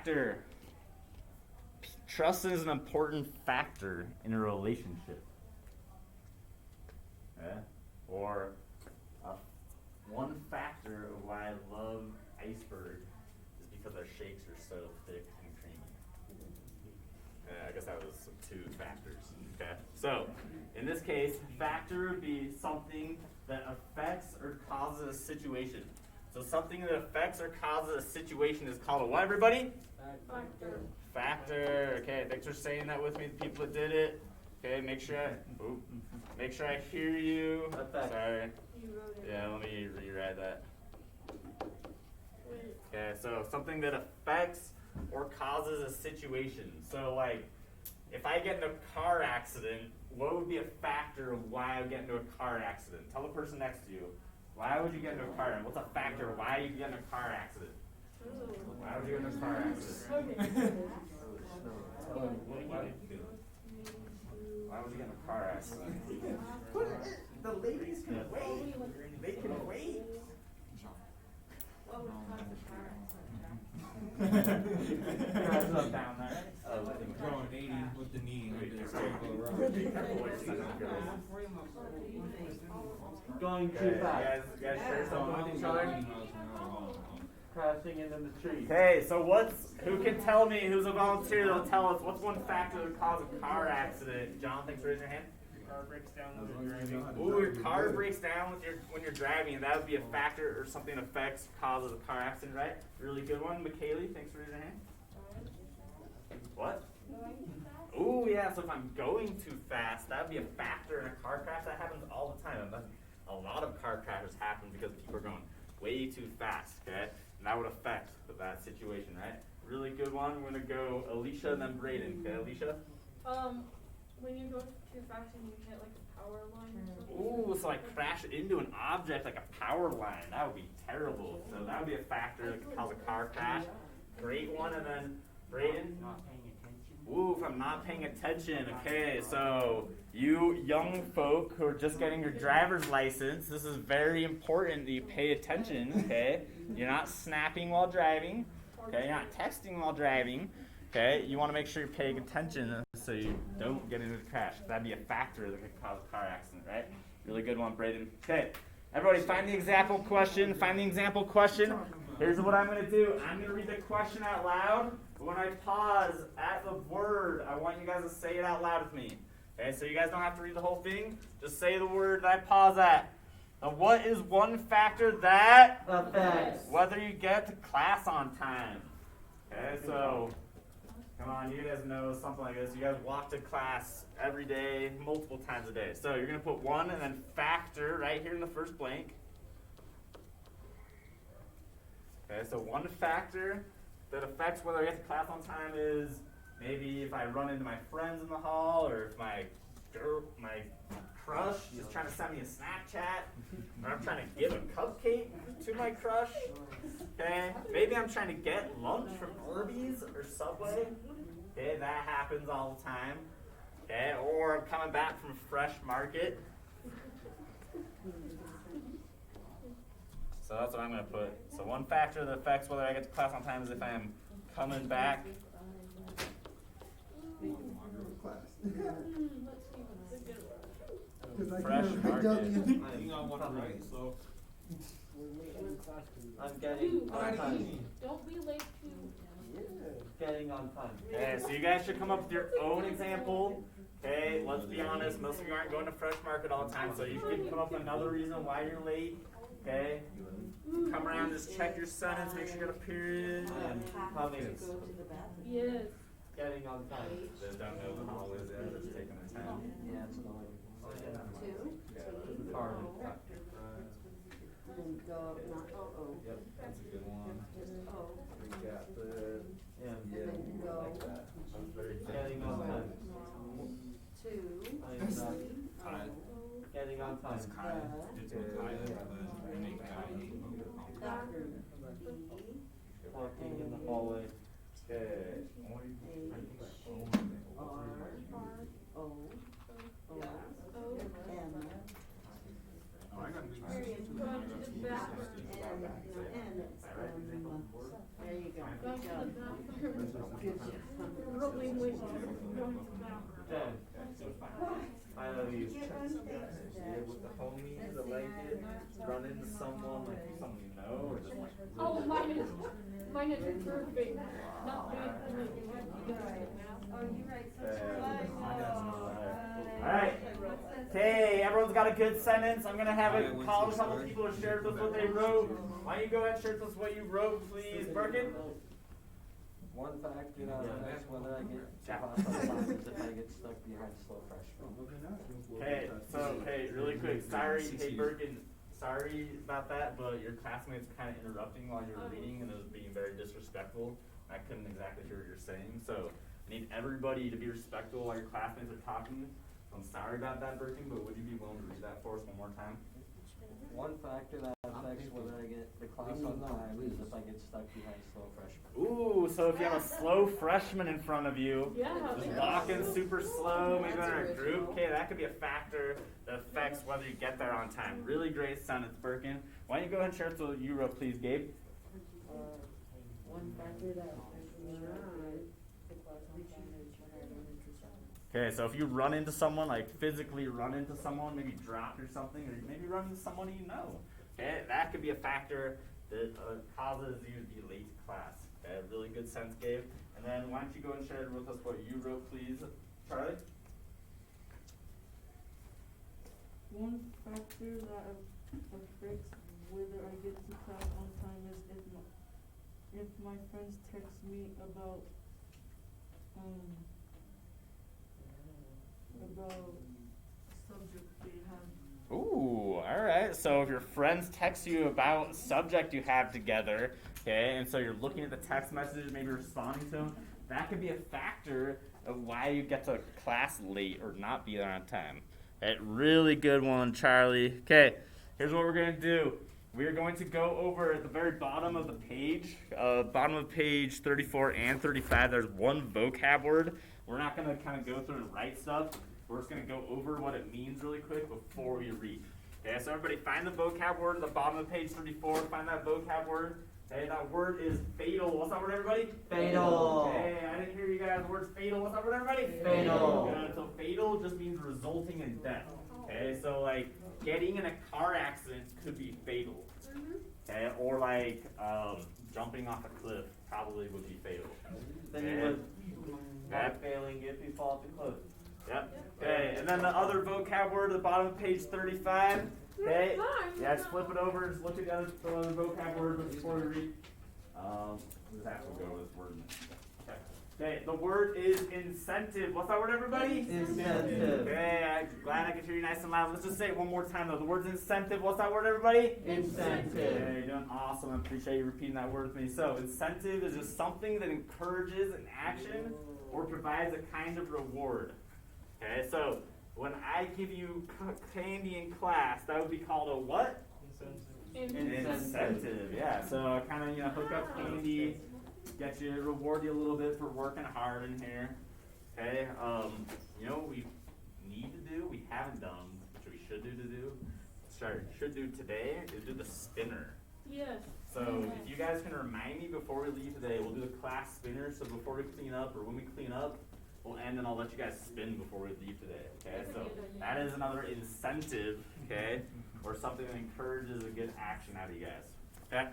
factor. Trust is an important factor in a relationship. Okay? Or one factor of why I love iceberg is because our shakes are so thick and creamy. I guess that was 2 factors. Okay. So in this case, factor would be something that affects or causes a situation. So something that affects or causes a situation is called a what, everybody? Factor. Factor. Okay, thanks for saying that with me, the people that did it. Okay, make sure I hear you. Sorry. Yeah, let me rewrite that. Okay, so something that affects or causes a situation. So like, if I get in a car accident, what would be a factor of why I would get into a car accident? Tell the person next to you. Why would you get into a car accident? What's a factor of why you get in a car accident? Why would you get in a car accident? Why would you get in a car accident? The ladies can wait. They can wait. What would cause a car Up down there. Throwing 80 with the knee. Going too fast. You guys share something with each other? Crashing into the tree. Okay, so who can tell me, who's a volunteer that'll tell us what's one factor that would cause a car accident? John, thanks for raising your hand. Your car breaks down when you're driving. Ooh, your car breaks down when you're driving, and that would be a factor or something that affects, causes a car accident, right? Really good one. McKaylee, thanks for raising your hand. What? Ooh, yeah, so if I'm going too fast, that would be a factor in a car crash. That happens all the time. A lot of car crashes happen because people are going way too fast, okay? And that would affect that situation, right? Really good one. We're going to go Alicia and then Braden. Okay, Alicia? When you go too fast and you hit like a power line or something. Ooh, so I crash into an object like a power line. That would be terrible. So that would be a factor that could cause a car crash. Great one. And then Braden? Not paying attention. Ooh, if I'm not paying attention. Okay, so you young folk who are just getting your driver's license, this is very important that you pay attention, okay? You're not snapping while driving, okay? You're not texting while driving, okay? You want to make sure you're paying attention so you don't get into a crash. That'd be a factor that could cause a car accident, right? Really good one, Braden. Okay, everybody find the example question. Here's what I'm going to do. I'm going to read the question out loud. When I pause at the word, I want you guys to say it out loud with me. Okay, so you guys don't have to read the whole thing. Just say the word that I pause at. Now, what is one factor that affects whether you get to class on time? Okay, so come on, you guys know something like this. You guys walk to class every day, multiple times a day. So you're going to put one and then factor right here in the first blank. Okay, so one factor that affects whether I get to class on time is maybe if I run into my friends in the hall, or if my crush is trying to send me a Snapchat, or I'm trying to give a cupcake to my crush. Okay, maybe I'm trying to get lunch from Arby's or Subway. Okay, that happens all the time. Okay, or I'm coming back from Fresh Market. So that's what I'm going to put. So one factor that affects whether I get to class on time is if I am coming back. Fresh Market. I'm getting on time. Don't be late to. Getting on time. Okay, so you guys should come up with your own example. Okay, let's be honest, most of you aren't going to Fresh Market all the time, so you can come up with another reason why you're late. Okay, come around, just check your sentence, make sure you got a period. Coming. Yes. Getting on time. They just don't know the holidays yet, they're just taking their time. Yeah, it's annoying. Card. And go, not O-O. Yep, that's a good one. Just O. We got the, Yeah. And then go. like that. That's very Getting on time. Two. I'm not getting on time. Doctor B. Walking in the hallway. Okay. H-R-O-O-M. Going to the bathroom. And it's, there you you go. Going Good to job. the bathroom. Good job. Really wish I was going to the bathroom. I love you. Yeah, with the homies, the blanket, run into someone, like someone you know, or just like. Oh, mine is perfect. Not bad. Oh, you're right. Alright. Okay, everyone's got a good sentence. I'm gonna have it call a couple people to share with us what they wrote. Why don't you go ahead and share with us what you wrote, please, Birkin? One factor that affects whether I get to class on time is if I get stuck behind slow freshmen. Okay, so, hey, really quick, sorry, hey, Birkin, sorry about that, but your classmates kind of interrupting while you were reading and it was being very disrespectful. I couldn't exactly hear what you're saying, so I need everybody to be respectful while your classmates are talking. I'm sorry about that, Birkin, but would you be willing to read that for us one more time? One factor that affects whether I get to class on time is if I get stuck behind slow freshmen. Ooh, so if you have a slow freshman in front of you, Yeah. just walking super slow, maybe in a group, okay, that could be a factor that affects whether you get there on time. Really great sentence, Birkin. Why don't you go ahead and share what you wrote, please, Gabe? One factor that affects whether I get to class on time is when I run into someone. Okay, so if you run into someone, like physically run into someone, maybe drop or something, or maybe run into someone you know, okay, that could be a factor that causes you to be late to class. Okay, really good sense, Gabe. And then why don't you go and share with us what you wrote, please, Charlie? One factor that affects whether I get to class on time is if my friends text me about subject they have. Ooh, all right. So if your friends text you about a subject you have together, okay, and so you're looking at the text messages, maybe responding to them, that could be a factor of why you get to class late or not be there on time. Okay, really good one, Charlie. Okay, here's what we're going to do. We're going to go over at the very bottom of the page, bottom of page 34 and 35, there's one vocab word. We're not going to kind of go through and write stuff. We're just going to go over what it means really quick before we read. Okay, so everybody find the vocab word at the bottom of page 34. Find that vocab word. Okay, that word is fatal. What's that word, everybody? Fatal. Okay, I didn't hear you guys. The word's fatal. What's that word, everybody? Fatal. Good. So fatal just means resulting in death. Okay, so like getting in a car accident could be fatal. Okay, or like jumping off a cliff probably would be fatal. Then you would not failing if you fall off the cliff. Yep. Okay, and then the other vocab word at the bottom of page 35. Okay. Yeah, just flip it over. Just look at the other vocab word before we read. We just have to go over this word. Okay, the word is incentive. What's that word, everybody? Incentive. Okay, I'm glad I could hear you nice and loud. Let's just say it one more time, though. The word's incentive. What's that word, everybody? Incentive. Okay, you're doing awesome. I appreciate you repeating that word with me. So, incentive is just something that encourages an action or provides a kind of reward. Okay, so when I give you candy in class, that would be called a what? Incentive. Yeah, so kind of, hook up candy, get you, reward you a little bit for working hard in here. Okay, what we need to do, we haven't done, which we should do today, is do the spinner. Yes. So if you guys can remind me before we leave today, we'll do the class spinner. So before we clean up, or when we clean up, we'll end and I'll let you guys spin before we leave today. Okay, so that is another incentive, okay, or something that encourages a good action out of you guys. Okay.